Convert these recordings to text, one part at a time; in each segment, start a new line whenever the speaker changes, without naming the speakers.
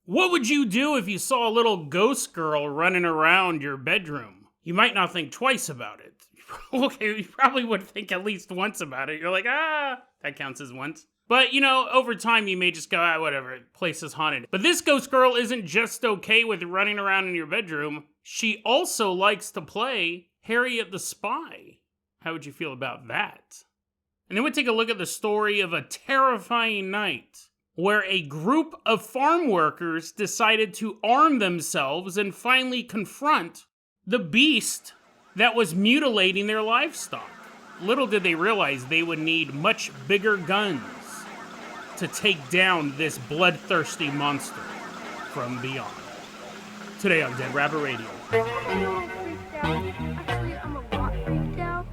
What would you do if you saw a little ghost girl running around your bedroom? You might not think twice about it. Okay, you probably would think at least once about it. You're like, that counts as once. But, over time you may just go, whatever, place is haunted. But this ghost girl isn't just okay with running around in your bedroom. She also likes to play Harriet the Spy. How would you feel about that? And then we take a look at the story of a terrifying night where a group of farm workers decided to arm themselves and finally confront the beast that was mutilating their livestock. Little did they realize they would need much bigger guns to take down this bloodthirsty monster from beyond. Today on Dead Rabbit Radio.
Actually, I'm a lot freaked out.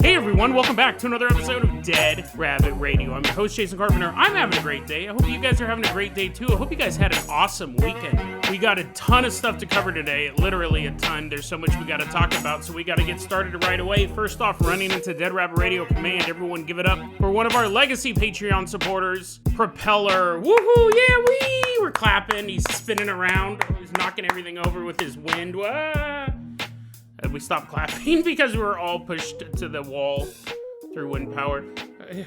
Hey everyone, welcome back to another episode of Dead Rabbit Radio. I'm your host, Jason Carpenter. I'm having a great day. I hope you guys are having a great day too. I hope you guys had an awesome weekend. We got a ton of stuff to cover today, literally a ton. There's so much we got to talk about, so we got to get started right away. First off, running into Dead Rabbit Radio Command, everyone give it up for one of our legacy Patreon supporters, Propeller. Woohoo, yeah, wee! We're clapping, he's spinning around, he's knocking everything over with his wind. We stopped clapping because we were all pushed to the wall through wind power.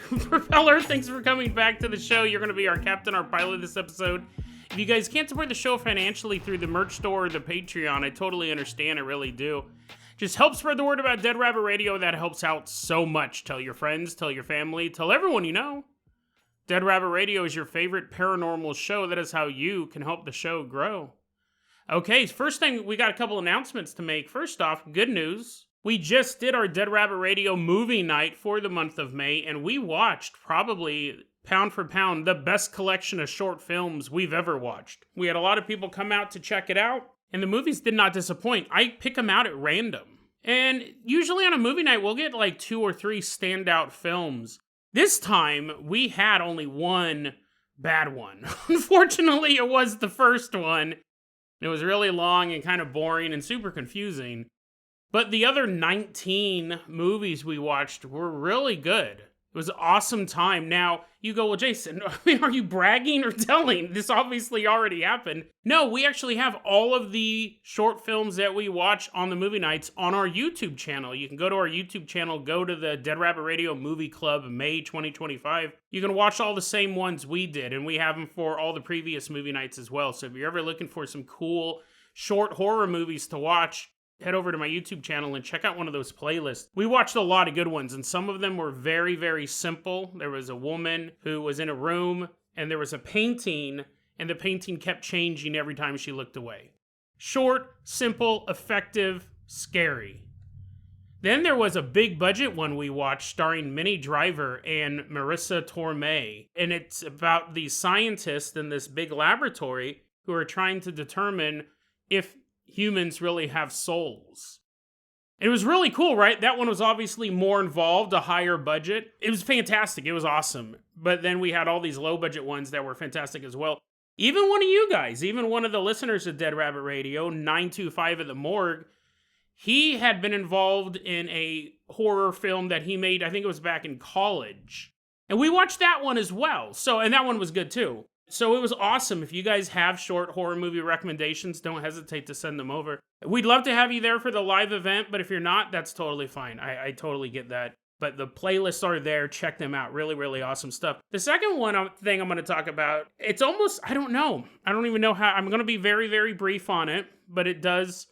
Propeller, thanks for coming back to the show. You're going to be our captain, our pilot this episode. If you guys can't support the show financially through the merch store or the Patreon, I totally understand. I really do. Just help spread the word about Dead Rabbit Radio. That helps out so much. Tell your friends, tell your family, tell everyone you know. Dead Rabbit Radio is your favorite paranormal show. That is how you can help the show grow. Okay, first thing, we got a couple announcements to make. First off, good news. We just did our Dead Rabbit Radio movie night for the month of May, and we watched probably, pound for pound, the best collection of short films we've ever watched. We had a lot of people come out to check it out, and the movies did not disappoint. I pick them out at random. And usually on a movie night, we'll get like 2 or 3 standout films. This time, we had only one bad one. Unfortunately, it was the first one. It was really long and kind of boring and super confusing. But the other 19 movies we watched were really good. It was an awesome time. Now, you go, well, Jason, are you bragging or telling? This obviously already happened. No, we actually have all of the short films that we watch on the movie nights on our YouTube channel. You can go to our YouTube channel, go to the Dead Rabbit Radio Movie Club May 2025. You can watch all the same ones we did, and we have them for all the previous movie nights as well. So if you're ever looking for some cool short horror movies to watch, head over to my YouTube channel and check out one of those playlists. We watched a lot of good ones, and some of them were very, very simple. There was a woman who was in a room, and there was a painting, and the painting kept changing every time she looked away. Short, simple, effective, scary. Then there was a big budget one we watched starring Minnie Driver and Marissa Tomei, and it's about these scientists in this big laboratory who are trying to determine if humans really have souls. It was really cool, right? That one was obviously more involved, a higher budget. It was fantastic. It was awesome. But then we had all these low budget ones that were fantastic as well. Even one of you guys, even one of the listeners of Dead Rabbit Radio, 925 at the Morgue, he had been involved in a horror film that he made, I think it was back in college. And we watched that one as well. And that one was good too. So it was awesome. If you guys have short horror movie recommendations, don't hesitate to send them over. We'd love to have you there for the live event, but if you're not, that's totally fine. I totally get that. But the playlists are there. Check them out. Really, really awesome stuff. The second thing I'm going to talk about, it's almost, I don't know. I don't even know how. I'm going to be very, very brief on it, but it's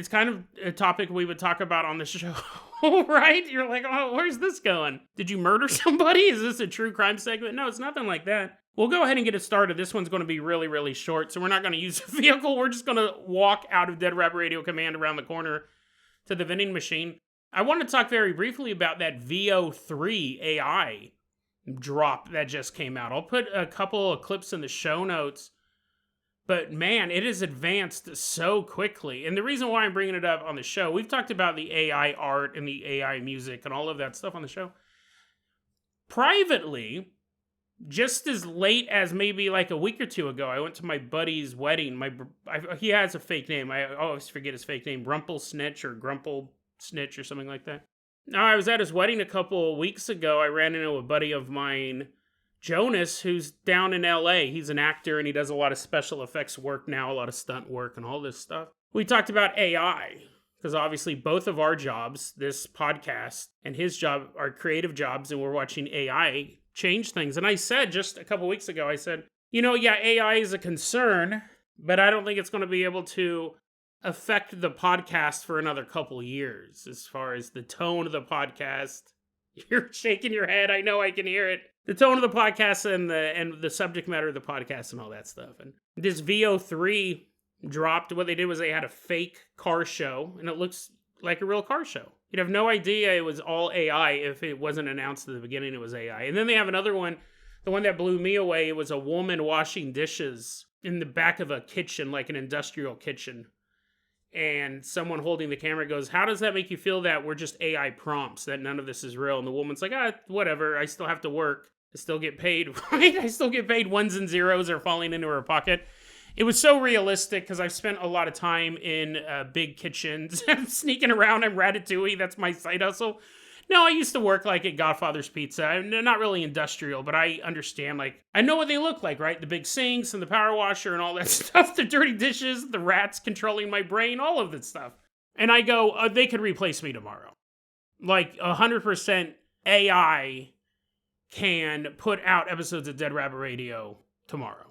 kind of a topic we would talk about on the show, right? You're like, oh, where's this going? Did you murder somebody? Is this a true crime segment? No, it's nothing like that. We'll go ahead and get it started. This one's going to be really, really short, so we're not going to use a vehicle. We're just going to walk out of Dead Rabbit Radio Command around the corner to the vending machine. I want to talk very briefly about that VO3 AI drop that just came out. I'll put a couple of clips in the show notes, but man, it has advanced so quickly. And the reason why I'm bringing it up on the show, we've talked about the AI art and the AI music and all of that stuff on the show. Privately, just as late as maybe like a week or two ago, I went to my buddy's wedding. He has a fake name. I always forget his fake name. Snitch or Grumple Snitch or something like that. Now, I was at his wedding a couple of weeks ago. I ran into a buddy of mine Jonas, who's down in LA. He's an actor and he does a lot of special effects work now, a lot of stunt work and all this stuff. We talked about AI, because obviously both of our jobs, this podcast and his job, are creative jobs, and we're watching AI change things. And I said just a couple weeks ago, I said, yeah, AI is a concern, but I don't think it's going to be able to affect the podcast for another couple years as far as the tone of the podcast. You're shaking your head. I know, I can hear it. The tone of the podcast and the subject matter of the podcast and all that stuff. And this VO3 dropped. What they did was they had a fake car show, and it looks like a real car show. You'd have no idea it was all AI if it wasn't announced at the beginning it was AI. And then they have another one, the one that blew me away. It was a woman washing dishes in the back of a kitchen, like an industrial kitchen. And someone holding the camera goes, "How does that make you feel that we're just AI prompts, that none of this is real?" And the woman's like, whatever, I still have to work. I still get paid, right? I still get paid. Ones and zeros are falling into her pocket. It was so realistic because I've spent a lot of time in big kitchens. I'm sneaking around. I'm Ratatouille. That's my side hustle. No, I used to work like at Godfather's Pizza. I'm not really industrial, but I understand, like, I know what they look like, right? The big sinks and the power washer and all that stuff, the dirty dishes, the rats controlling my brain, all of that stuff. And I go, they could replace me tomorrow. Like 100% AI can put out episodes of Dead Rabbit Radio tomorrow.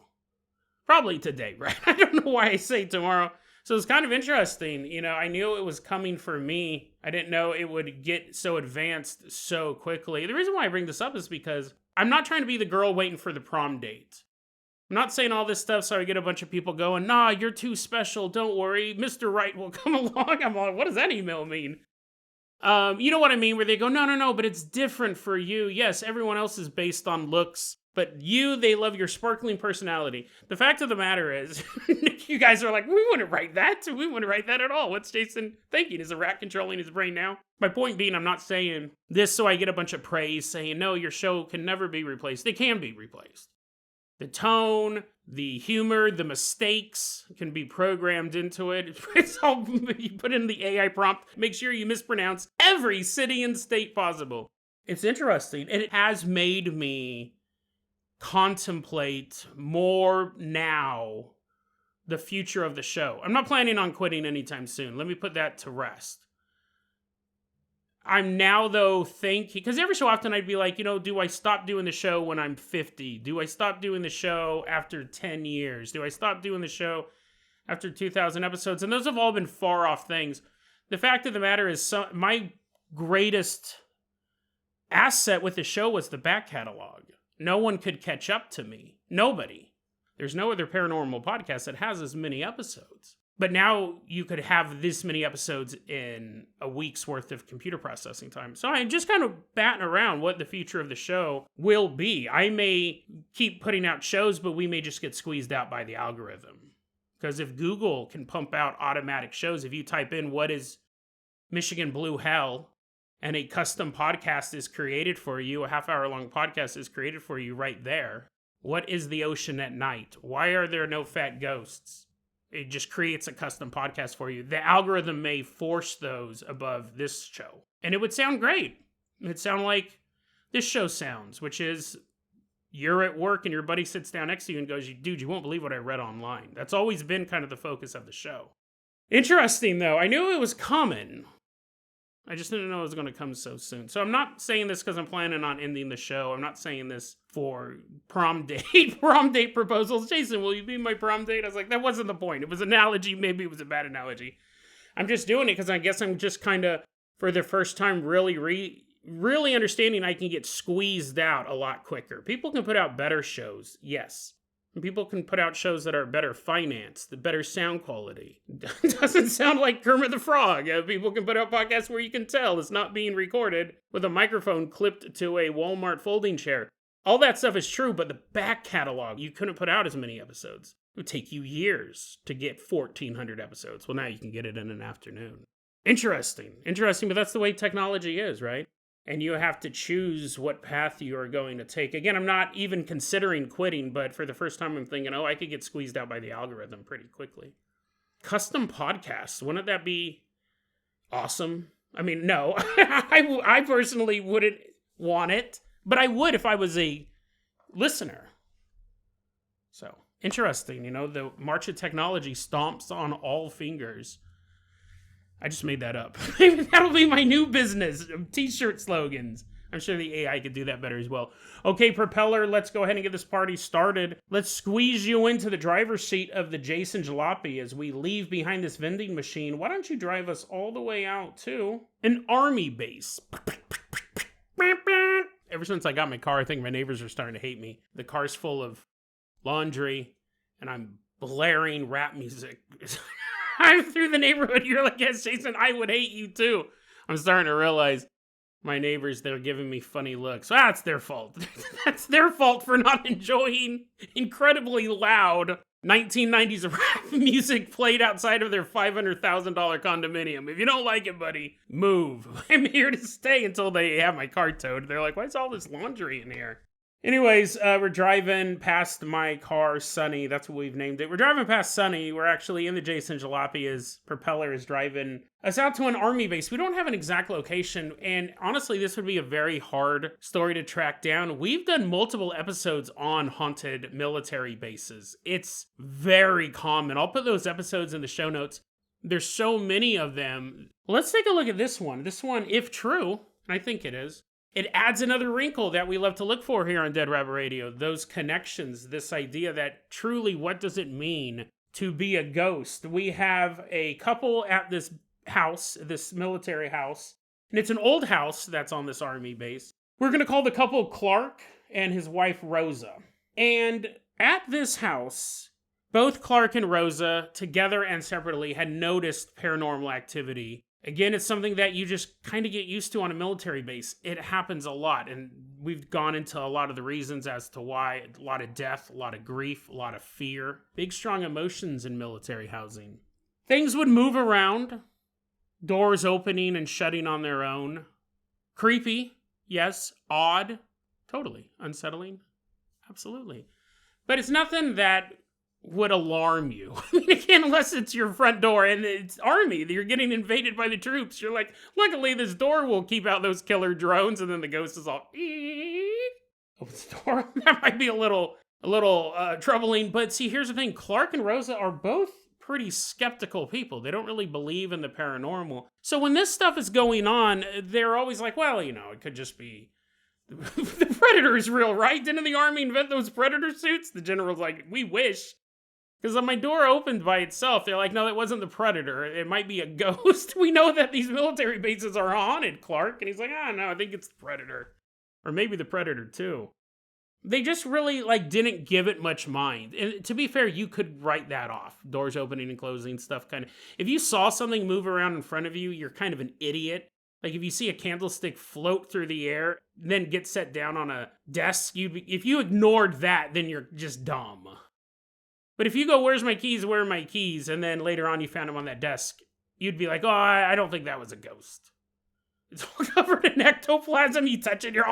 Probably today, right? I don't know why I say tomorrow. So it's kind of interesting. I knew it was coming for me. I didn't know it would get so advanced so quickly. The reason why I bring this up is because I'm not trying to be the girl waiting for the prom date. I'm not saying all this stuff so I get a bunch of people going, "Nah, you're too special. Don't worry. Mr. Right will come along." I'm like, what does that email mean? You know what I mean? Where they go, no, but it's different for you. Yes, everyone else is based on looks. But they love your sparkling personality. The fact of the matter is, you guys are like, we wouldn't write that. We wouldn't write that at all. What's Jason thinking? Is a rat controlling his brain now? My point being, I'm not saying this so I get a bunch of praise saying, no, your show can never be replaced. They can be replaced. The tone, the humor, the mistakes can be programmed into it. It's all, you put in the AI prompt, make sure you mispronounce every city and state possible. It's interesting. And it has made me contemplate more now the future of the show. I'm not planning on quitting anytime soon. Let me put that to rest. I'm now, though, thinking, because every so often I'd be like, do I stop doing the show when I'm 50? Do I stop doing the show after 10 years? Do I stop doing the show after 2,000 episodes? And those have all been far off things. The fact of the matter is, my greatest asset with the show was the back catalog. No one could catch up to me. Nobody. There's no other paranormal podcast that has as many episodes. But now you could have this many episodes in a week's worth of computer processing time. So I'm just kind of batting around what the future of the show will be. I may keep putting out shows, but we may just get squeezed out by the algorithm. Because if Google can pump out automatic shows, if you type in what is Michigan Blue Hell, and a custom podcast is created for you, a half-hour-long podcast is created for you right there. What is the ocean at night? Why are there no fat ghosts? It just creates a custom podcast for you. The algorithm may force those above this show. And it would sound great. It'd sound like this show sounds, which is you're at work and your buddy sits down next to you and goes, "Dude, you won't believe what I read online." That's always been kind of the focus of the show. Interesting, though. I knew it was coming. I just didn't know it was going to come so soon. So I'm not saying this because I'm planning on ending the show. I'm not saying this for prom date proposals. Jason, will you be my prom date? I was like, that wasn't the point. It was an analogy. Maybe it was a bad analogy. I'm just doing it because I guess I'm just kind of, for the first time, really understanding I can get squeezed out a lot quicker. People can put out better shows, yes. And people can put out shows that are better financed, the better sound quality. It doesn't sound like Kermit the Frog. People can put out podcasts where you can tell it's not being recorded with a microphone clipped to a Walmart folding chair. All that stuff is true, but the back catalog, you couldn't put out as many episodes. It would take you years to get 1,400 episodes. Well, now you can get it in an afternoon. Interesting, but that's the way technology is, right? And you have to choose what path you are going to take. Again, I'm not even considering quitting, but for the first time I'm thinking, I could get squeezed out by the algorithm pretty quickly. Custom podcasts, wouldn't that be awesome? I mean, no, I personally wouldn't want it, but I would if I was a listener. So, interesting, the March of Technology stomps on all fingers. I just made that up. Maybe that'll be my new business, t-shirt slogans. I'm sure the AI could do that better as well. Okay, Propeller, let's go ahead and get this party started. Let's squeeze you into the driver's seat of the Jason Jalopy as we leave behind this vending machine. Why don't you drive us all the way out to an army base? Ever since I got my car, I think my neighbors are starting to hate me. The car's full of laundry, and I'm blaring rap music. I'm through the neighborhood. You're like, yes, Jason, I would hate you too. I'm starting to realize my neighbors, they're giving me funny looks. That's their fault. That's their fault for not enjoying incredibly loud 1990s rap music played outside of their $500,000 condominium. If you don't like it, buddy, move. I'm here to stay until they have my car towed. They're like, why's all this laundry in here? Anyways, we're driving past my car, Sunny. That's what we've named it. We're driving past Sunny. We're actually in the Jason Jalopy as Propeller is driving us out to an army base. We don't have an exact location, and honestly, this would be a very hard story to track down. We've done multiple episodes on haunted military bases. It's very common. I'll put those episodes in the show notes. There's so many of them. Let's take a look at this one. This one, if true, and I think it is, it adds another wrinkle that we love to look for here on Dead Rabbit Radio. Those connections, this idea that truly what does it mean to be a ghost? We have a couple at this house, this military house, and it's an old house that's on this army base. We're going to call the couple Clark and his wife Rosa. And at this house, both Clark and Rosa, together and separately, had noticed paranormal activity. Again, it's something that you just kind of get used to on a military base. It happens a lot, and we've gone into a lot of the reasons as to why. A lot of death, a lot of grief, a lot of fear. Big, strong emotions in military housing. Things would move around. Doors opening and shutting on their own. Creepy, yes. Odd, totally. Unsettling, absolutely. But it's nothing that would alarm you. Again, unless it's your front door and it's army, you're getting invaded by the troops. You're like, luckily this door will keep out those killer drones, and then the ghost is all opens the door. That might be a little troubling. But see, here's the thing. Clark and Rosa are both pretty skeptical people. They don't really believe in the paranormal. So when this stuff is going on, they're always like, well, it could just be the Predator is real, right? Didn't the army invent those Predator suits? The general's like, we wish. Because my door opened by itself. They're like, no, that wasn't the Predator. It might be a ghost. We know that these military bases are haunted, Clark. And he's like, no, I think it's the Predator. Or maybe the Predator, too. They just really, didn't give it much mind. And to be fair, you could write that off. Doors opening and closing, stuff kind of. If you saw something move around in front of you, you're kind of an idiot. Like, if you see a candlestick float through the air, then get set down on a desk, if you ignored that, then you're just dumb. But if you go, where's my keys, where are my keys, and then later on you found them on that desk, you'd be like, oh, I don't think that was a ghost. It's all covered in ectoplasm, you touch it, you're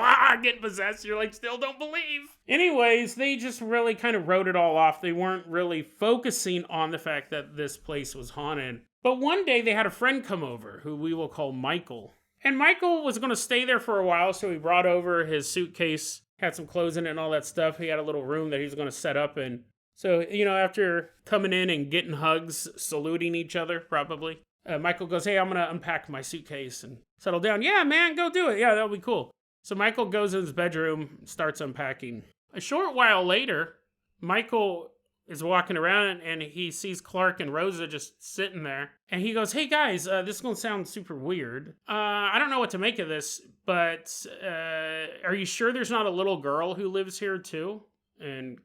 getting possessed, you're like, still don't believe. Anyways, they just really kind of wrote it all off. They weren't really focusing on the fact that this place was haunted. But one day they had a friend come over, who we will call Michael. And Michael was going to stay there for a while, so he brought over his suitcase, had some clothes in it and all that stuff. He had a little room that he was going to set up in. So, after coming in and getting hugs, saluting each other, probably, Michael goes, hey, I'm going to unpack my suitcase and settle down. Yeah, man, go do it. Yeah, that'll be cool. So Michael goes in his bedroom, starts unpacking. A short while later, Michael is walking around and he sees Clark and Rosa just sitting there. And he goes, hey, guys, this is going to sound super weird. I don't know what to make of this, but are you sure there's not a little girl who lives here, too? And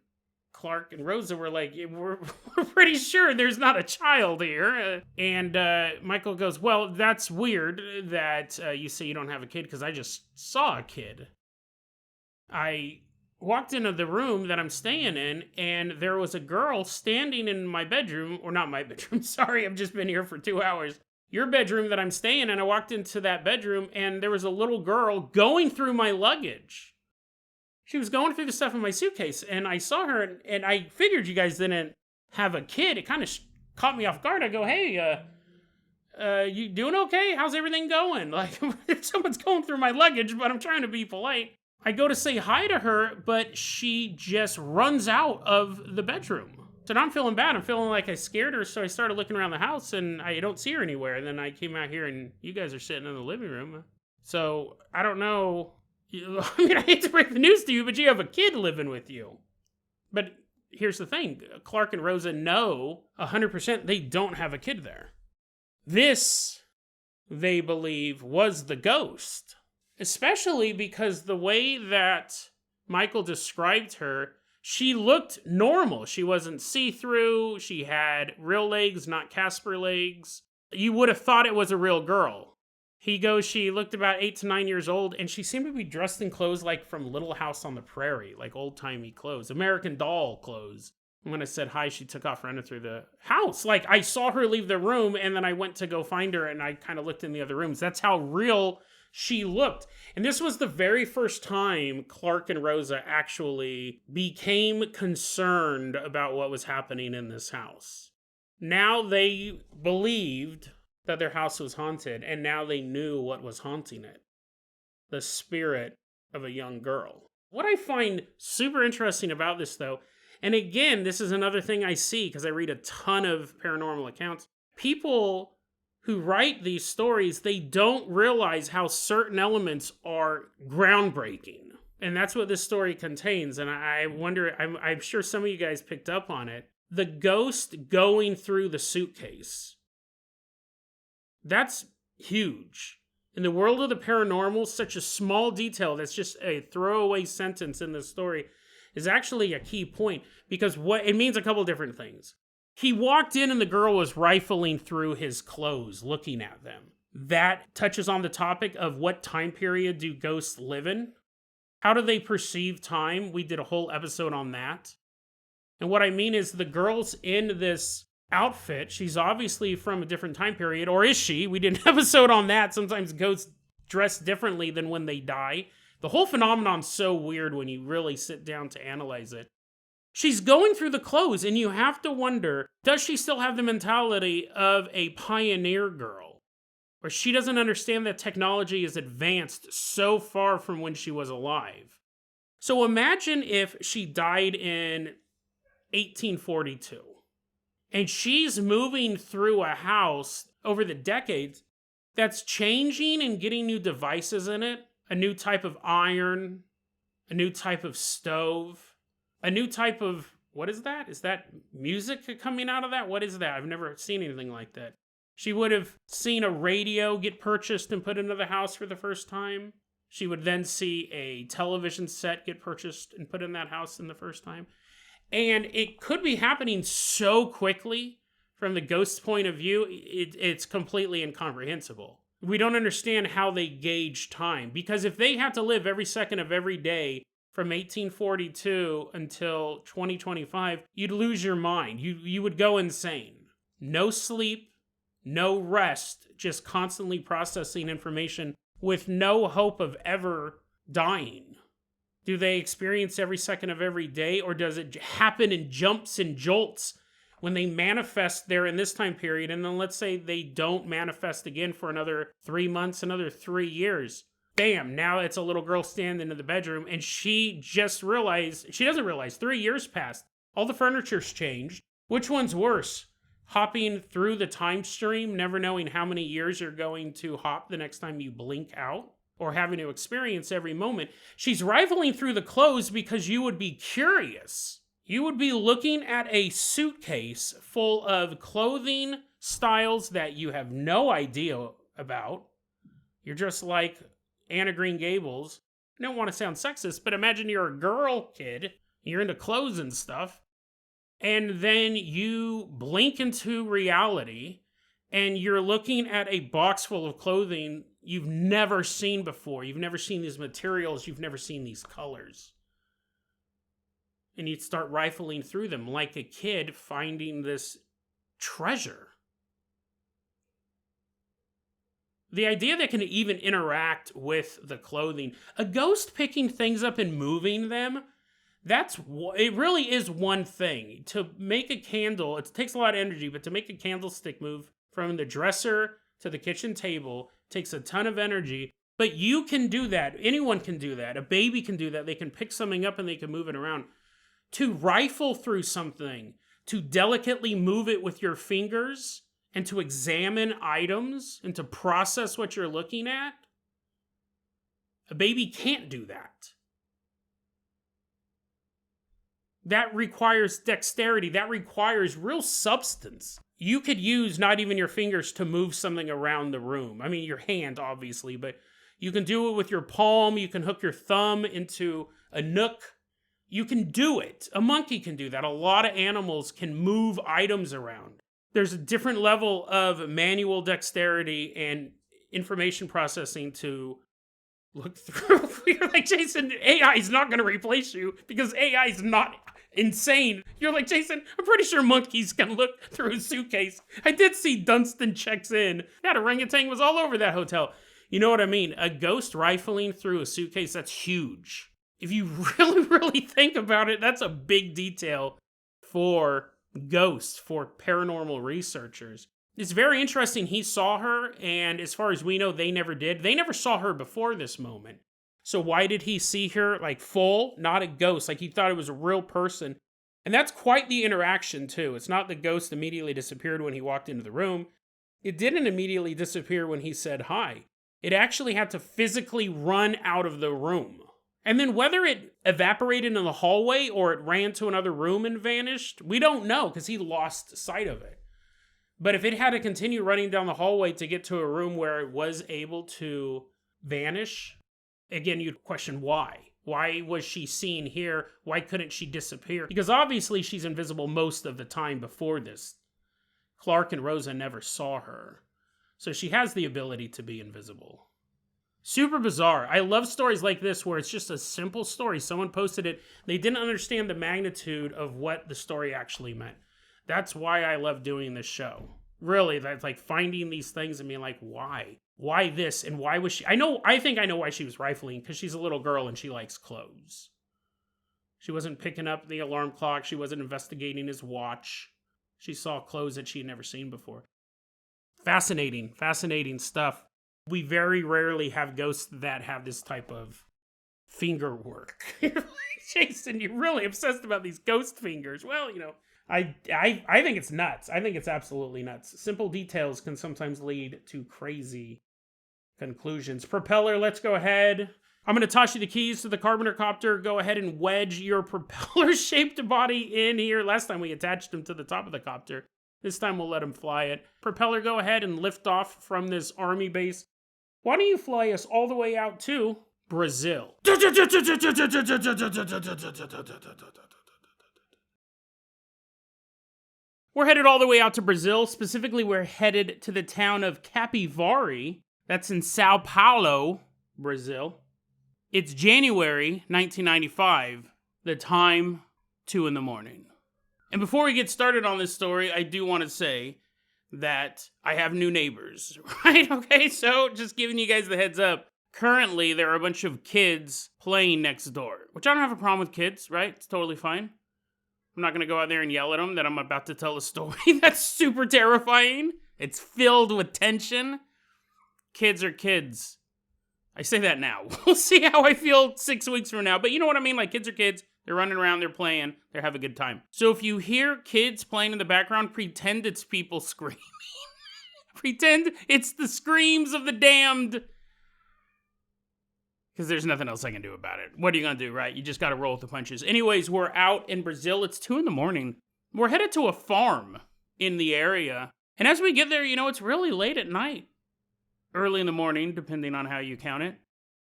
Clark and Rosa were like, we're pretty sure there's not a child here. And Michael goes, well, that's weird that you say you don't have a kid, because I just saw a kid. I walked into the room that I'm staying in, and there was a girl standing in my bedroom, or not my bedroom, sorry, I've just been here for 2 hours. Your bedroom that I'm staying in, I walked into that bedroom, and there was a little girl going through my luggage. She was going through the stuff in my suitcase, and I saw her, and I figured you guys didn't have a kid. It kind of caught me off guard. I go, hey, you doing okay? How's everything going? Like, someone's going through my luggage, but I'm trying to be polite. I go to say hi to her, but she just runs out of the bedroom. So now I'm feeling bad. I'm feeling like I scared her, so I started looking around the house, and I don't see her anywhere. And then I came out here, and you guys are sitting in the living room. So I don't know. I mean, I hate to break the news to you, but you have a kid living with you. But here's the thing. Clark and Rosa know 100% they don't have a kid there. This, they believe, was the ghost. Especially because the way that Michael described her, she looked normal. She wasn't see-through. She had real legs, not Casper legs. You would have thought it was a real girl. He goes, she looked about 8 to 9 years old, and she seemed to be dressed in clothes like from Little House on the Prairie, like old-timey clothes, American Doll clothes. And when I said hi, she took off running through the house. Like, I saw her leave the room, and then I went to go find her, and I kind of looked in the other rooms. That's how real she looked. And this was the very first time Clark and Rosa actually became concerned about what was happening in this house. Now they believed that their house was haunted, and now they knew what was haunting it. The spirit of a young girl. What I find super interesting about this, though, and again, this is another thing I see because I read a ton of paranormal accounts. People who write these stories, they don't realize how certain elements are groundbreaking. And that's what this story contains. And I wonder, I'm sure some of you guys picked up on it. The ghost going through the suitcase. That's huge. In the world of the paranormal, such a small detail that's just a throwaway sentence in the story is actually a key point, because what it means a couple different things. He walked in and the girl was rifling through his clothes, looking at them. That touches on the topic of what time period do ghosts live in? How do they perceive time? We did a whole episode on that. And what I mean is the girl's in this outfit. She's obviously from a different time period, or is she? We did an episode on that. Sometimes ghosts dress differently than when they die. The whole phenomenon's so weird when you really sit down to analyze it. She's going through the clothes, and you have to wonder, does she still have the mentality of a pioneer girl? Or she doesn't understand that technology is advanced so far from when she was alive. So imagine if she died in 1842, and she's moving through a house over the decades that's changing and getting new devices in it. A new type of iron, a new type of stove, a new type of, what is that? Is that music coming out of that? What is that? I've never seen anything like that. She would have seen a radio get purchased and put into the house for the first time. She would then see a television set get purchased and put in that house in the first time. And it could be happening so quickly from the ghost's point of view, it's completely incomprehensible. We don't understand how they gauge time, because if they had to live every second of every day from 1842 until 2025, you'd lose your mind. You would go insane. No sleep, no rest, just constantly processing information with no hope of ever dying. Do they experience every second of every day, or does it happen in jumps and jolts when they manifest there in this time period, and then let's say they don't manifest again for another 3 months, another 3 years? Bam, now it's a little girl standing in the bedroom, and she doesn't realize 3 years passed. All the furniture's changed. Which one's worse? Hopping through the time stream, never knowing how many years you're going to hop the next time you blink out? Or having to experience every moment? She's rifling through the clothes because you would be curious. You would be looking at a suitcase full of clothing styles that you have no idea about. You're just like Anna Green Gables. I don't want to sound sexist, but imagine you're a girl kid. You're into clothes and stuff. And then you blink into reality, and you're looking at a box full of clothing you've never seen before. You've never seen these materials. You've never seen these colors. And you'd start rifling through them like a kid finding this treasure. The idea that can even interact with the clothing, a ghost picking things up and moving them, it really is one thing. To make a candle, it takes a lot of energy, but to make a candlestick move from the dresser to the kitchen table takes a ton of energy. But you can do that. Anyone can do that. A baby can do that. They can pick something up and they can move it around. To rifle through something, to delicately move it with your fingers, and to examine items, and to process what you're looking at, a baby can't do that. That requires dexterity. That requires real substance. You could use not even your fingers to move something around the room. I mean, your hand, obviously, but you can do it with your palm. You can hook your thumb into a nook. You can do it. A monkey can do that. A lot of animals can move items around. There's a different level of manual dexterity and information processing to look through. You're like, Jason, AI is not going to replace you because AI is not insane. You're like, Jason, I'm pretty sure monkeys can look through a suitcase. I did see Dunstan checks in. That orangutan was all over that hotel. You know what I mean? A ghost rifling through a suitcase, that's huge. If you really, really think about it, that's a big detail for ghosts, for paranormal researchers. It's very interesting he saw her, and as far as we know, they never did. They never saw her before this moment. So why did he see her, like, full, not a ghost? Like, he thought it was a real person. And that's quite the interaction, too. It's not the ghost immediately disappeared when he walked into the room. It didn't immediately disappear when he said hi. It actually had to physically run out of the room. And then whether it evaporated in the hallway or it ran to another room and vanished, we don't know because he lost sight of it. But if it had to continue running down the hallway to get to a room where it was able to vanish, again, you'd question why. Why was she seen here? Why couldn't she disappear? Because obviously she's invisible most of the time before this. Clark and Rosa never saw her. So she has the ability to be invisible. Super bizarre. I love stories like this where it's just a simple story. Someone posted it. They didn't understand the magnitude of what the story actually meant. That's why I love doing this show. Really, that's like finding these things and being like, why? Why this? And why was she? I think I know why she was rifling, because she's a little girl and she likes clothes. She wasn't picking up the alarm clock. She wasn't investigating his watch. She saw clothes that she had never seen before. Fascinating, fascinating stuff. We very rarely have ghosts that have this type of finger work. Jason, you're really obsessed about these ghost fingers. Well, you know, I think it's nuts. I think it's absolutely nuts. Simple details can sometimes lead to crazy conclusions. Propeller, let's go ahead. I'm going to toss you the keys to the Carpenter Copter. Go ahead and wedge your propeller-shaped body in here. Last time we attached him to the top of the copter. This time we'll let him fly it. Propeller, go ahead and lift off from this army base. Why don't you fly us all the way out to Brazil? We're headed all the way out to Brazil. Specifically, we're headed to the town of Capivari. That's in Sao Paulo, Brazil. It's January 1995. The time, 2 a.m. And before we get started on this story, I do want to say that I have new neighbors, right? Okay, so just giving you guys the heads up. Currently, there are a bunch of kids playing next door, which I don't have a problem with kids, right? It's totally fine. I'm not going to go out there and yell at them that I'm about to tell a story that's super terrifying. It's filled with tension. Kids are kids. I say that now. We'll see how I feel 6 weeks from now. But you know what I mean? Like, kids are kids. They're running around, they're playing, they're having a good time. So if you hear kids playing in the background, pretend it's people screaming. Pretend it's the screams of the damned. Because there's nothing else I can do about it. What are you going to do, right? You just got to roll with the punches. Anyways, we're out in Brazil. It's 2 a.m. We're headed to a farm in the area. And as we get there, you know, it's really late at night. Early in the morning, depending on how you count it.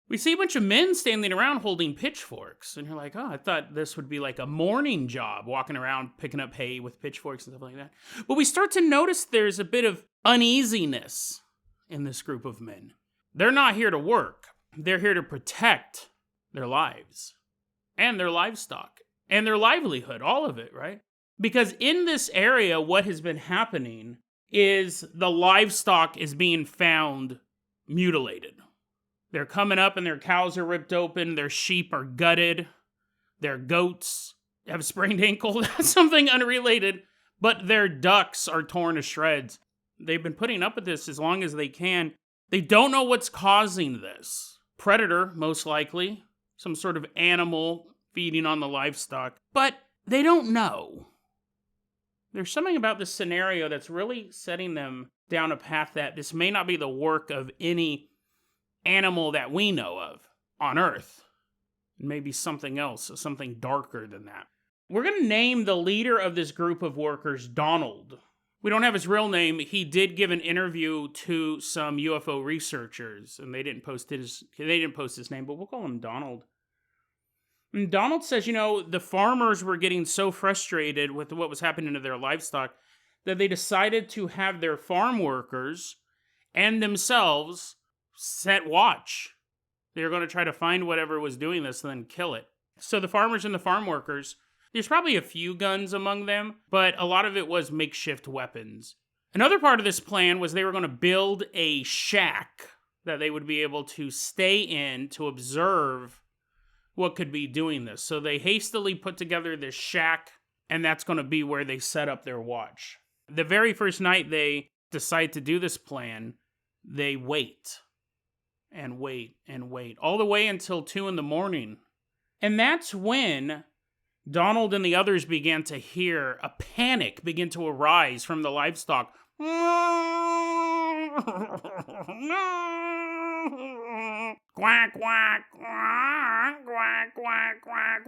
We see a bunch of men standing around holding pitchforks. And you're like, oh, I thought this would be like a morning job, walking around picking up hay with pitchforks and stuff like that. But we start to notice there's a bit of uneasiness in this group of men. They're not here to work. They're here to protect their lives and their livestock and their livelihood, all of it, right? Because in this area, what has been happening is the livestock is being found mutilated. They're coming up and their cows are ripped open, their sheep are gutted, their goats have a sprained ankle, something unrelated, but their ducks are torn to shreds. They've been putting up with this as long as they can. They don't know what's causing this. Predator, most likely. Some sort of animal feeding on the livestock. But they don't know. There's something about this scenario that's really setting them down a path that this may not be the work of any animal that we know of on Earth. Maybe something else, something darker than that. We're going to name the leader of this group of workers Donald. We don't have his real name. He did give an interview to some UFO researchers, and they didn't post his name, but we'll call him Donald. And Donald says, the farmers were getting so frustrated with what was happening to their livestock that they decided to have their farm workers and themselves set watch. They were going to try to find whatever was doing this and then kill it. So the farmers and the farm workers, there's probably a few guns among them, but a lot of it was makeshift weapons. Another part of this plan was they were going to build a shack that they would be able to stay in to observe what could be doing this. So they hastily put together this shack, and that's going to be where they set up their watch. The very first night they decide to do this plan, they wait and wait and wait, all the way until 2 a.m. And that's when Donald and the others began to hear a panic begin to arise from the livestock. Quack, quack, quack, quack, quack, quack.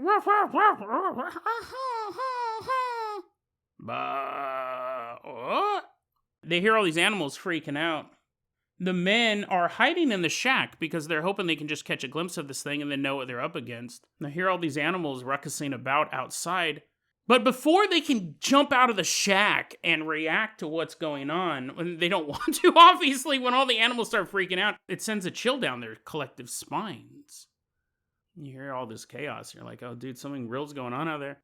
They hear all these animals freaking out. The men are hiding in the shack because they're hoping they can just catch a glimpse of this thing and then know what they're up against. They hear all these animals ruckusing about outside. But before they can jump out of the shack and react to what's going on, when they don't want to, obviously, when all the animals start freaking out, it sends a chill down their collective spines. You hear all this chaos. You're like, oh, dude, something real's going on out there.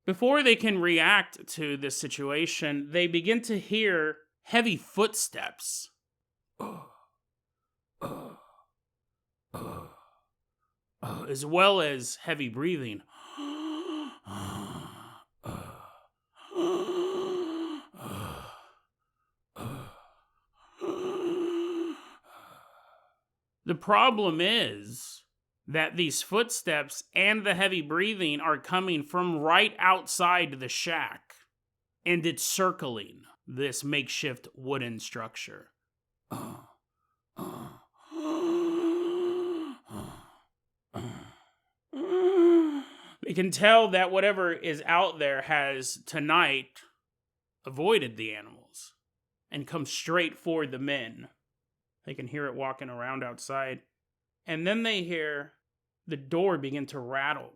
Before they can react to this situation, they begin to hear heavy footsteps. As well as heavy breathing. The problem is that these footsteps and the heavy breathing are coming from right outside the shack, and it's circling this makeshift wooden structure. They can tell that whatever is out there has tonight avoided the animals and come straight for the men. They can hear it walking around outside. And then they hear the door begin to rattle.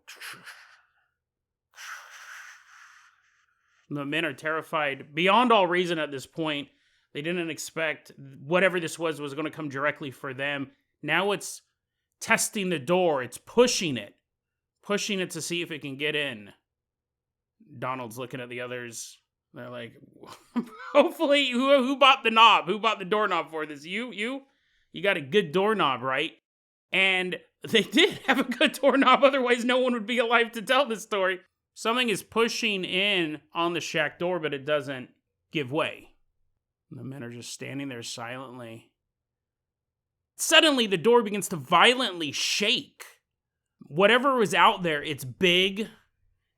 The men are terrified beyond all reason at this point. They didn't expect whatever this was going to come directly for them. Now it's testing the door. It's pushing it to see if it can get in. Donald's looking at the others. They're like, hopefully, who bought the knob? Who bought the doorknob for this? You? You got a good doorknob, right? And they did have a good doorknob, otherwise no one would be alive to tell this story. Something is pushing in on the shack door, but it doesn't give way. The men are just standing there silently. Suddenly, the door begins to violently shake. Whatever was out there, it's big,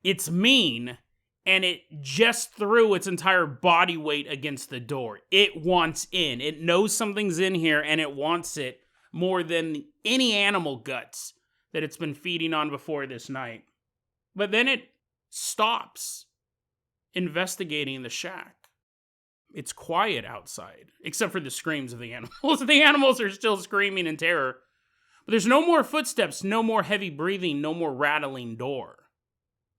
it's mean, and it just threw its entire body weight against the door. It wants in. It knows something's in here, and it wants it more than any animal guts that it's been feeding on before this night. But then it stops investigating the shack. It's quiet outside, except for the screams of the animals. The animals are still screaming in terror. But there's no more footsteps, no more heavy breathing, no more rattling door.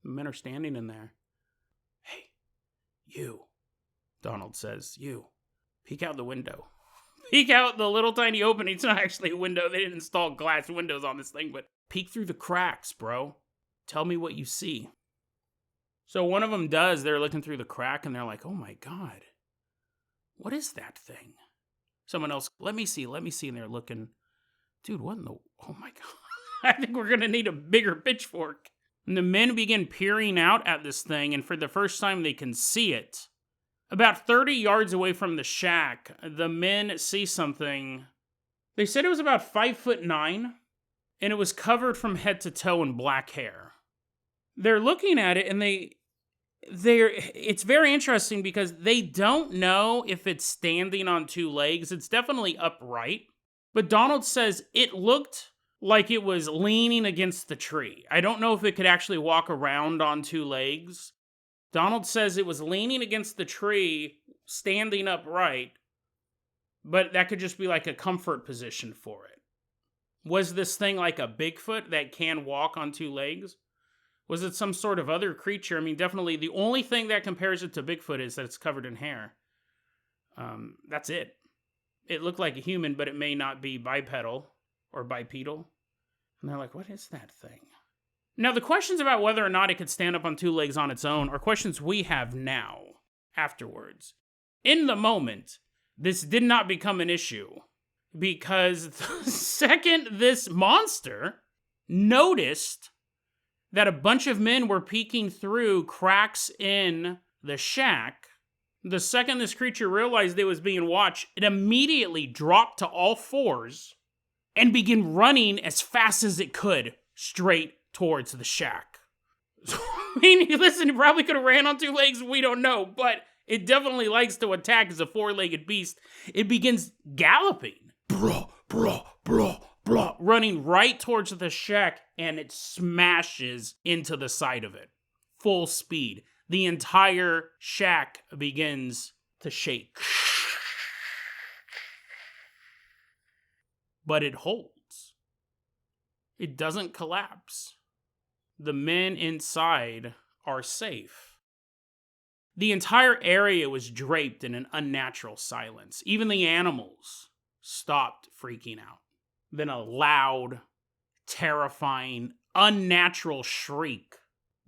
The men are standing in there. Hey, you, Donald says, you, peek out the window. Peek out the little tiny opening. It's not actually a window. They didn't install glass windows on this thing, but peek through the cracks, bro. Tell me what you see. So one of them does. They're looking through the crack, and they're like, oh my God. What is that thing? Someone else, let me see. And they're looking, dude, what in the, oh my God. I think we're going to need a bigger pitchfork. And the men begin peering out at this thing, and for the first time they can see it. About 30 yards away from the shack, the men see something They said it was about 5'9", and it was covered from head to toe in black hair. They're looking at it, and it's very interesting because they don't know if it's standing on two legs. It's definitely upright. But Donald says it looked like it was leaning against the tree. I don't know if it could actually walk around on two legs. Donald says it was leaning against the tree, standing upright, but that could just be like a comfort position for it. Was this thing like a Bigfoot that can walk on two legs? Was it some sort of other creature? I mean, definitely the only thing that compares it to Bigfoot is that it's covered in hair. That's it. It looked like a human, but it may not be bipedal or bipedal. And they're like, what is that thing? Now, the questions about whether or not it could stand up on two legs on its own are questions we have now, afterwards. In the moment, this did not become an issue, because the second this monster noticed that a bunch of men were peeking through cracks in the shack, the second this creature realized it was being watched, it immediately dropped to all fours and began running as fast as it could straight towards the shack. I mean, listen, it probably could have ran on two legs, we don't know, but it definitely likes to attack as a four-legged beast. It begins galloping, running right towards the shack, and it smashes into the side of it. Full speed. The entire shack begins to shake. But it holds. It doesn't collapse. The men inside are safe. The entire area was draped in an unnatural silence. Even the animals stopped freaking out. Then a loud, terrifying, unnatural shriek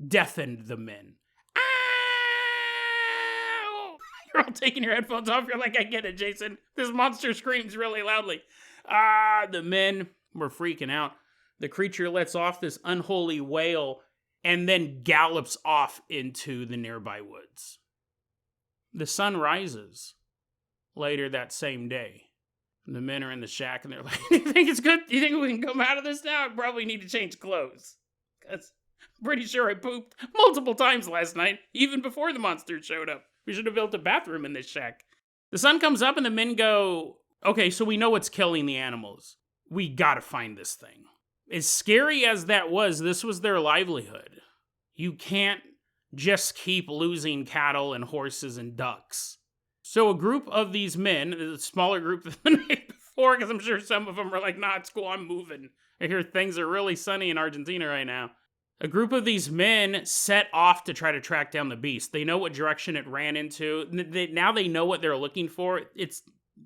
deafened the men. Ow! You're all taking your headphones off. You're like, I get it, Jason. This monster screams really loudly. The men were freaking out. The creature lets off this unholy wail and then gallops off into the nearby woods. The sun rises later that same day. The men are in the shack and they're like, you think it's good? You think we can come out of this now? I probably need to change clothes. Because I'm pretty sure I pooped multiple times last night, even before the monster showed up. We should have built a bathroom in this shack. The sun comes up and the men go, okay, so we know what's killing the animals. We gotta find this thing. As scary as that was, this was their livelihood. You can't just keep losing cattle and horses and ducks. So a group of these men, a smaller group than the night before, because I'm sure some of them are like, nah, it's cool, I'm moving. I hear things are really sunny in Argentina right now. A group of these men set off to try to track down the beast. They know what direction it ran into. Now they know what they're looking for.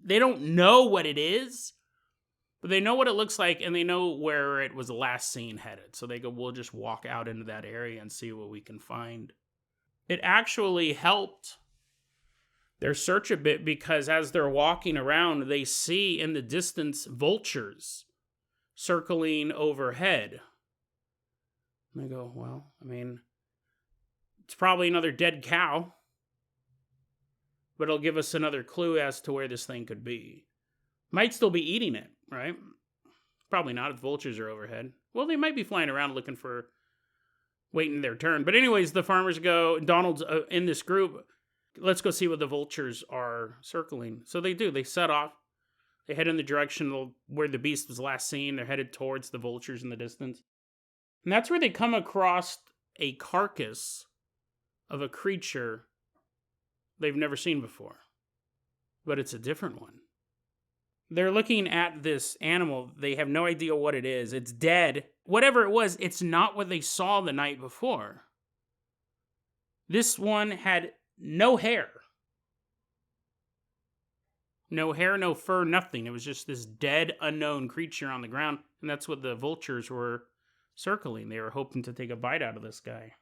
They don't know what it is, but they know what it looks like, and they know where it was last seen headed. So they go, we'll just walk out into that area and see what we can find. It actually helped their search a bit, because as they're walking around, they see in the distance vultures circling overhead. And they go, well, I mean, it's probably another dead cow, but it'll give us another clue as to where this thing could be. Might still be eating it, right? Probably not if vultures are overhead. Well, they might be flying around looking for, waiting their turn. But anyways, the farmers go, Donald's in this group, let's go see what the vultures are circling. So they do. They set off. They head in the direction where the beast was last seen. They're headed towards the vultures in the distance. And that's where they come across a carcass of a creature they've never seen before. But it's a different one. They're looking at this animal. They have no idea what it is. It's dead. Whatever it was, it's not what they saw the night before. This one had no hair. No hair, no fur, nothing. It was just this dead, unknown creature on the ground. And that's what the vultures were circling. They were hoping to take a bite out of this guy.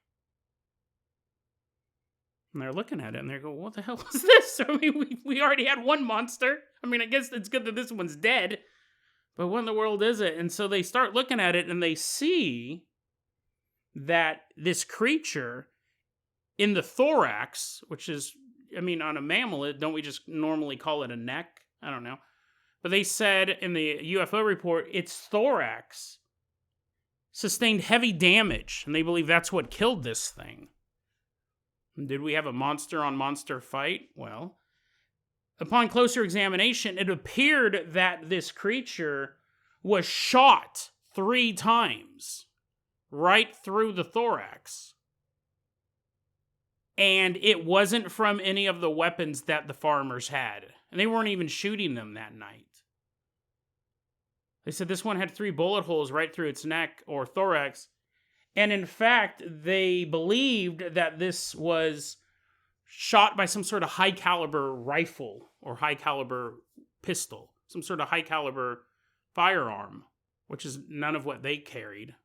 And they're looking at it and they go, what the hell is this? I mean, we already had one monster. I mean, I guess it's good that this one's dead. But what in the world is it? And so they start looking at it and they see that this creature in the thorax, which is, I mean, on a mammal, don't we just normally call it a neck? I don't know. But they said in the UFO report, its thorax sustained heavy damage, and they believe that's what killed this thing. Did we have a monster-on-monster fight? Well, upon closer examination, it appeared that this creature was shot 3 times right through the thorax. And it wasn't from any of the weapons that the farmers had. And they weren't even shooting them that night. They said this one had 3 bullet holes right through its neck or thorax. And in fact, they believed that this was shot by some sort of high-caliber rifle or high-caliber pistol. Some sort of high-caliber firearm, which is none of what they carried.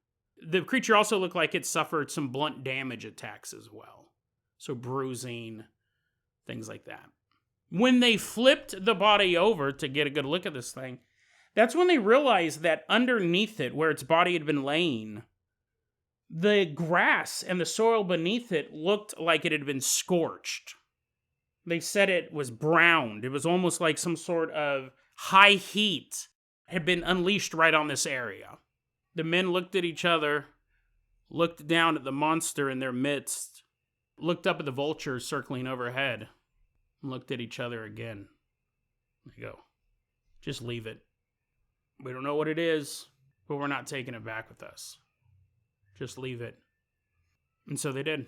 The creature also looked like it suffered some blunt damage attacks as well. So bruising, things like that. When they flipped the body over to get a good look at this thing, that's when they realized that underneath it, where its body had been laying, the grass and the soil beneath it looked like it had been scorched. They said it was browned. It was almost like some sort of high heat had been unleashed right on this area. The men looked at each other, looked down at the monster in their midst, looked up at the vultures circling overhead, and looked at each other again. They go, just leave it. We don't know what it is, but we're not taking it back with us. Just leave it. And so they did.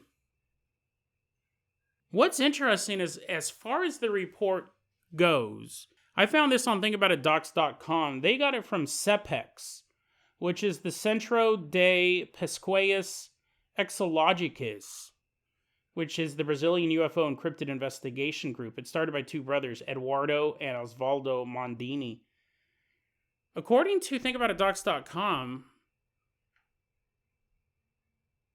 What's interesting is, as far as the report goes, I found this on thinkaboutitdocs.com. They got it from CEPEX, which is the Centro de Pesquisas Exologicas, which is the Brazilian UFO encrypted investigation group. It started by 2 brothers, Eduardo and Osvaldo Mondini. According to thinkaboutitdocs.com,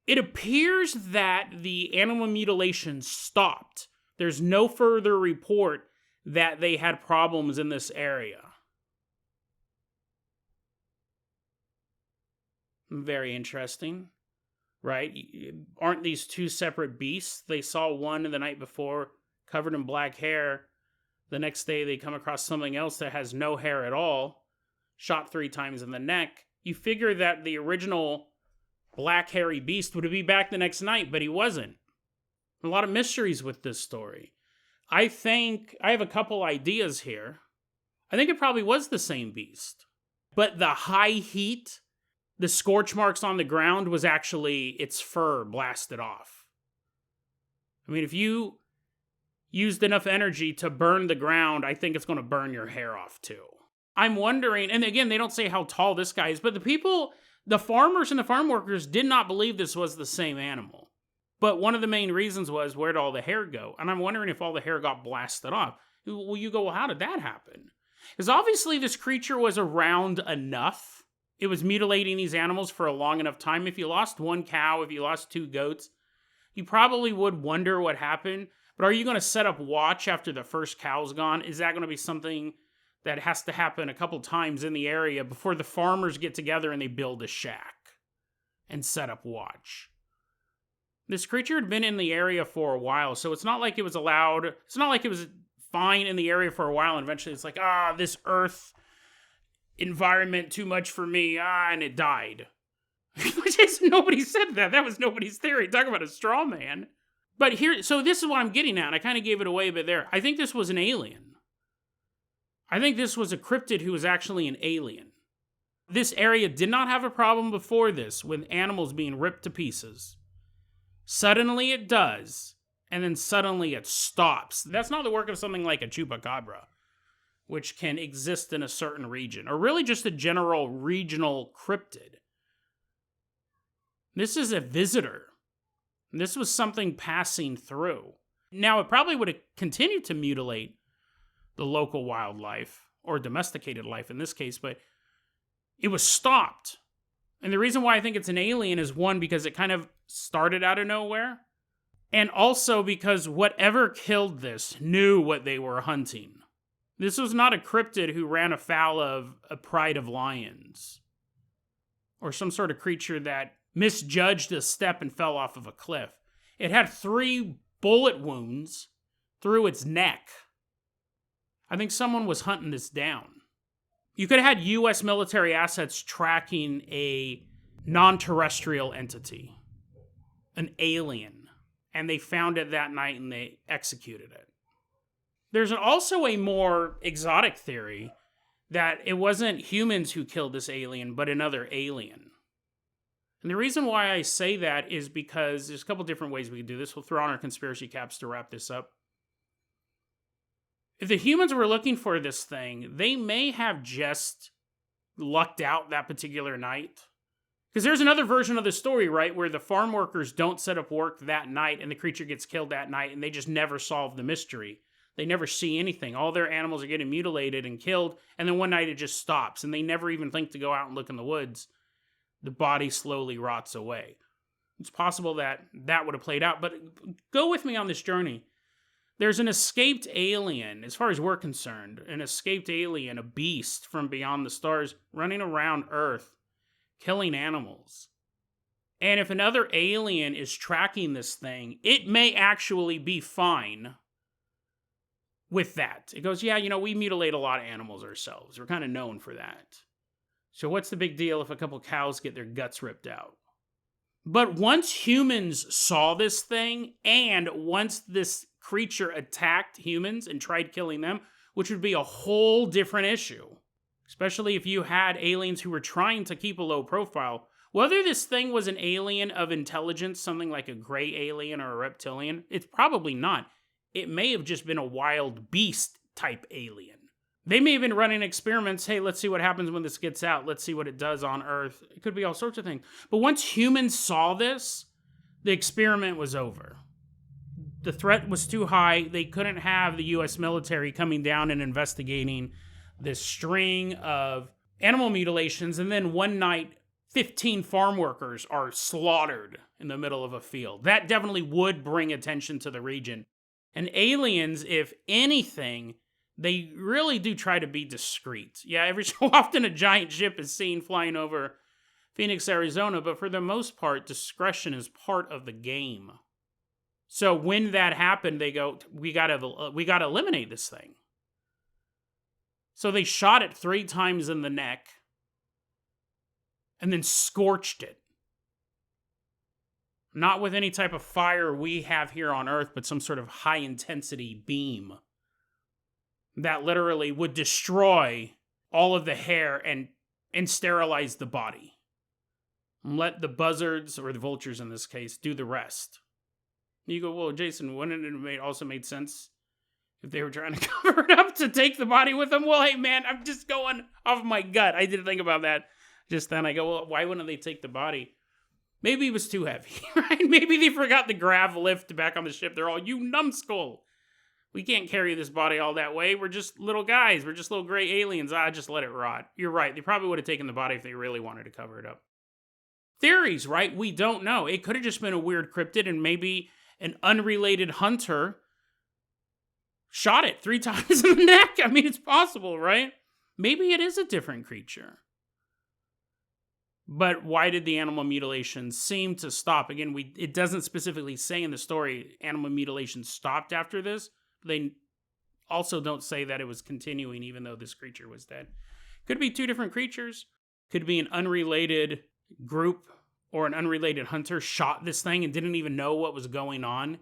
it appears that the animal mutilation stopped. There's no further report that they had problems in this area. Very interesting, right? Aren't these 2 separate beasts? They saw one the night before covered in black hair. The next day they come across something else that has no hair at all, shot 3 times in the neck. You figure that the original black hairy beast would be back the next night, but he wasn't. A lot of mysteries with this story. I think I have a couple ideas here. I think it probably was the same beast, but the high heat, the scorch marks on the ground, was actually its fur blasted off. I mean, if you used enough energy to burn the ground, I think it's going to burn your hair off too. I'm wondering, and again, they don't say how tall this guy is, but the farmers and the farm workers did not believe this was the same animal. But one of the main reasons was, where'd all the hair go? And I'm wondering if all the hair got blasted off. Well, you go, well, how did that happen? Because obviously this creature was around enough. It was mutilating these animals for a long enough time. If you lost 1 cow, if you lost 2 goats, you probably would wonder what happened. But are you going to set up watch after the first cow's gone? Is that going to be something that has to happen a couple times in the area before the farmers get together and they build a shack and set up watch? This creature had been in the area for a while, so it's not like it was allowed. It's not like it was fine in the area for a while, and eventually it's like, this earth environment too much for me, and it died. Which is, nobody said that. That was nobody's theory. Talk about a straw man. But here, so this is what I'm getting at, and I kind of gave it away a bit there. I think this was an alien. I think this was a cryptid who was actually an alien. This area did not have a problem before this with animals being ripped to pieces. Suddenly it does, and then suddenly it stops. That's not the work of something like a chupacabra, which can exist in a certain region, or really just a general regional cryptid. This is a visitor. This was something passing through. Now, it probably would have continued to mutilate the local wildlife, or domesticated life in this case, but it was stopped. And the reason why I think it's an alien is, one, because it kind of started out of nowhere, and also because whatever killed this knew what they were hunting. This was not a cryptid who ran afoul of a pride of lions, or some sort of creature that misjudged a step and fell off of a cliff. It had 3 bullet wounds through its neck. I think someone was hunting this down. You could have had U.S. military assets tracking a non-terrestrial entity, an alien, and they found it that night and they executed it. There's also a more exotic theory that it wasn't humans who killed this alien, but another alien. And the reason why I say that is because there's a couple different ways we can do this. We'll throw on our conspiracy caps to wrap this up. If the humans were looking for this thing, they may have just lucked out that particular night. Because there's another version of the story, right, where the farm workers don't set up work that night and the creature gets killed that night and they just never solve the mystery. They never see anything. All their animals are getting mutilated and killed, and then one night it just stops, and they never even think to go out and look in the woods. The body slowly rots away. It's possible that that would have played out, but go with me on this journey. There's an escaped alien, as far as we're concerned, an escaped alien, a beast from beyond the stars, running around Earth, killing animals. And if another alien is tracking this thing, it may actually be fine with that. It goes, yeah, we mutilate a lot of animals ourselves. We're kind of known for that. So what's the big deal if a couple cows get their guts ripped out? But once humans saw this thing, and once this creature attacked humans and tried killing them, which would be a whole different issue, especially if you had aliens who were trying to keep a low profile. Whether this thing was an alien of intelligence, something like a gray alien or a reptilian, it's probably not. It may have just been a wild beast type alien. They may have been running experiments. Hey, let's see what happens when this gets out. Let's see what it does on Earth. It could be all sorts of things. But once humans saw this, the experiment was over. The threat was too high. They couldn't have the U.S. military coming down and investigating this string of animal mutilations. And then one night, 15 farm workers are slaughtered in the middle of a field. That definitely would bring attention to the region. And aliens, if anything, they really do try to be discreet. Yeah, every so often a giant ship is seen flying over Phoenix, Arizona, but for the most part, discretion is part of the game. So when that happened, they go, we gotta eliminate this thing. So they shot it 3 times in the neck and then scorched it. Not with any type of fire we have here on Earth, but some sort of high-intensity beam that literally would destroy all of the hair and sterilize the body. And let the buzzards, or the vultures in this case, do the rest. You go, well, Jason, wouldn't it have also made sense if they were trying to cover it up to take the body with them? Well, hey, man, I'm just going off my gut. I didn't think about that just then. I go, well, why wouldn't they take the body? Maybe it was too heavy, right? Maybe they forgot the grav lift back on the ship. They're all, you numbskull. We can't carry this body all that way. We're just little guys. We're just little gray aliens. Just let it rot. You're right. They probably would have taken the body if they really wanted to cover it up. Theories, right? We don't know. It could have just been a weird cryptid, and maybe an unrelated hunter shot it 3 times in the neck. I mean, it's possible, right? Maybe it is a different creature. But why did the animal mutilation seem to stop? Again, it doesn't specifically say in the story animal mutilation stopped after this. They also don't say that it was continuing even though this creature was dead. Could be 2 different creatures. Could be an unrelated group or an unrelated hunter shot this thing and didn't even know what was going on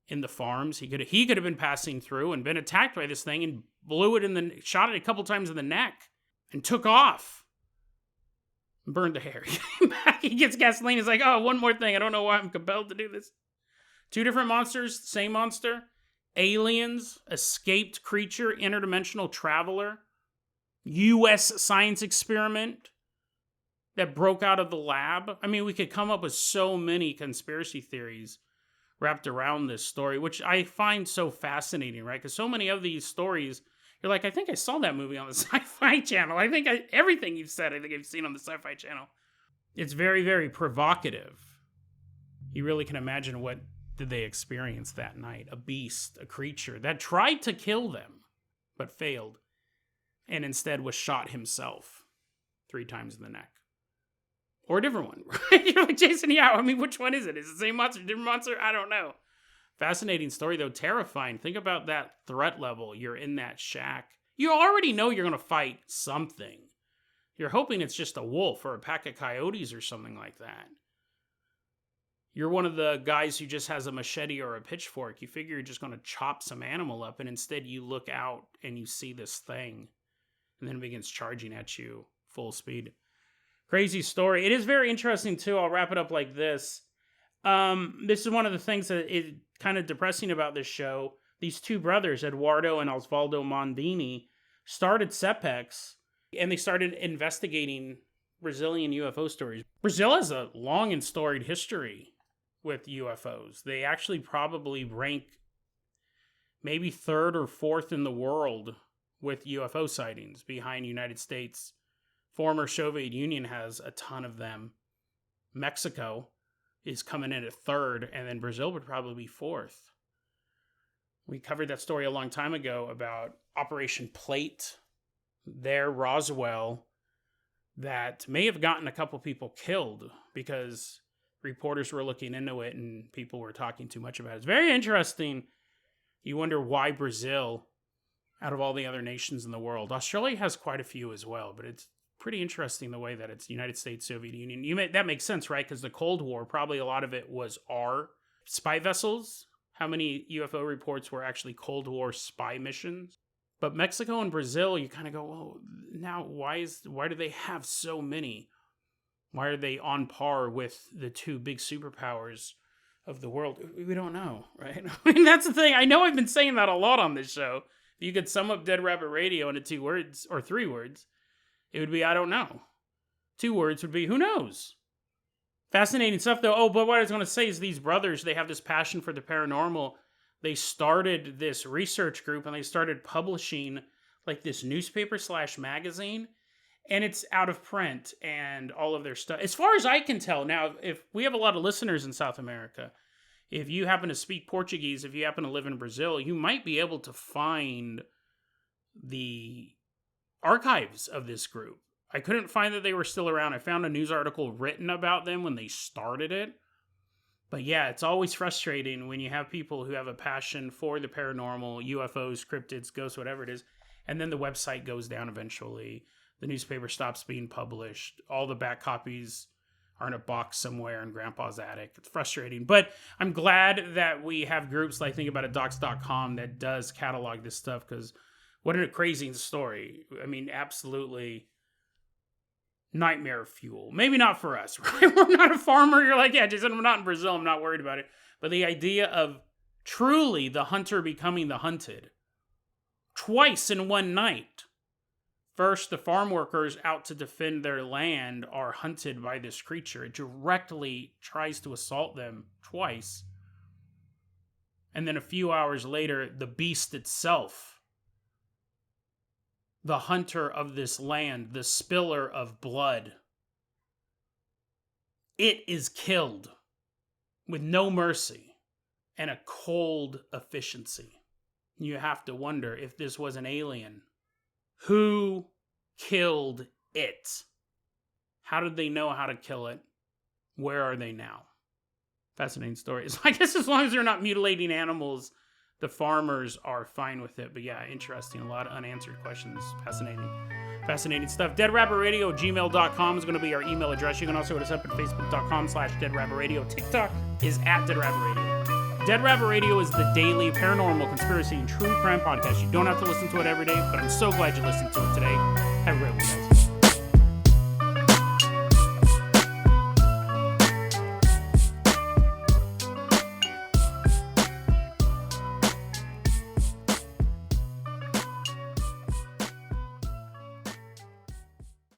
in the farms. He could have been passing through and been attacked by this thing and blew it shot it a couple times in the neck and took off. Burned the hair. He gets gasoline. He's like, oh, one more thing. I don't know why I'm compelled to do this. 2 different monsters, same monster. Aliens, escaped creature, interdimensional traveler. U.S. science experiment that broke out of the lab. I mean, we could come up with so many conspiracy theories wrapped around this story, which I find so fascinating, right? Because so many of these stories, you're like, I think I saw that movie on the Sci-Fi Channel. I think everything you've said, I think I've seen on the Sci-Fi Channel. It's very, very provocative. You really can imagine what did they experience that night. A beast, a creature that tried to kill them, but failed. And instead was shot himself 3 times in the neck. Or a different one, right? You're like, Jason, yeah, I mean, which one is it? Is it the same monster, different monster? I don't know. Fascinating story, though. Terrifying. Think about that threat level. You're in that shack. You already know you're going to fight something. You're hoping it's just a wolf or a pack of coyotes or something like that. You're one of the guys who just has a machete or a pitchfork. You figure you're just going to chop some animal up, and instead you look out and you see this thing, and then it begins charging at you full speed. Crazy story. It is very interesting, too. I'll wrap it up like this. This is one of the things that is kind of depressing about this show. These two brothers, Eduardo and Osvaldo Mondini, started CEPEX, and they started investigating Brazilian UFO stories. Brazil has a long and storied history with UFOs. They actually probably rank maybe third or fourth in the world with UFO sightings, behind United States. Former Soviet Union has a ton of them. Mexico is coming in at third, and then Brazil would probably be fourth. We covered that story a long time ago about Operation Plate, there, Roswell, that may have gotten a couple people killed because reporters were looking into it and people were talking too much about it. It's very interesting. You wonder why Brazil, out of all the other nations in the world. Australia has quite a few as well, but it's pretty interesting the way that it's United States, Soviet Union. That makes sense, right? Because the Cold War, probably a lot of it was our spy vessels. How many UFO reports were actually Cold War spy missions? But Mexico and Brazil, you kind of go, well, now why do they have so many? Why are they on par with the two big superpowers of the world? We don't know, right? I mean, that's the thing. I know I've been saying that a lot on this show. If you could sum up Dead Rabbit Radio into 2 words or 3 words, it would be, I don't know. 2 words would be, who knows? Fascinating stuff, though. Oh, but what I was going to say is these brothers, they have this passion for the paranormal. They started this research group and they started publishing like this newspaper/magazine, and it's out of print and all of their stuff. As far as I can tell, now, if we have a lot of listeners in South America, if you happen to speak Portuguese, if you happen to live in Brazil, you might be able to find the archives of this group. I couldn't find that they were still around. I found a news article written about them when they started it. But yeah, it's always frustrating when you have people who have a passion for the paranormal, UFOs, cryptids, ghosts, whatever it is, and then the website goes down eventually. The newspaper stops being published. All the back copies are in a box somewhere in Grandpa's attic. It's frustrating. But I'm glad that we have groups like thinkaboutitdocs.com that does catalog this stuff, because what a crazy story. I mean, absolutely nightmare fuel. Maybe not for us, right? We're not a farmer. You're like, yeah, Jason, I'm not in Brazil. I'm not worried about it. But the idea of truly the hunter becoming the hunted twice in one night. First, the farm workers out to defend their land are hunted by this creature. It directly tries to assault them twice. And then a few hours later, the beast itself, the hunter of this land, the spiller of blood, it is killed with no mercy and a cold efficiency. You have to wonder if this was an alien. Who killed it? How did they know how to kill it? Where are they now? Fascinating stories. I guess as long as they're not mutilating animals, the farmers are fine with it. But yeah, interesting. A lot of unanswered questions. Fascinating stuff. DeadRabbitRadio@gmail.com is going to be our email address. You can also hit us up at Facebook.com/DeadRabbitRadio. TikTok is @DeadRabbitRadio. Dead Rabbit Radio is the daily paranormal, conspiracy, and true crime podcast. You don't have to listen to it every day, but I'm so glad you listened to it today. Have a great one.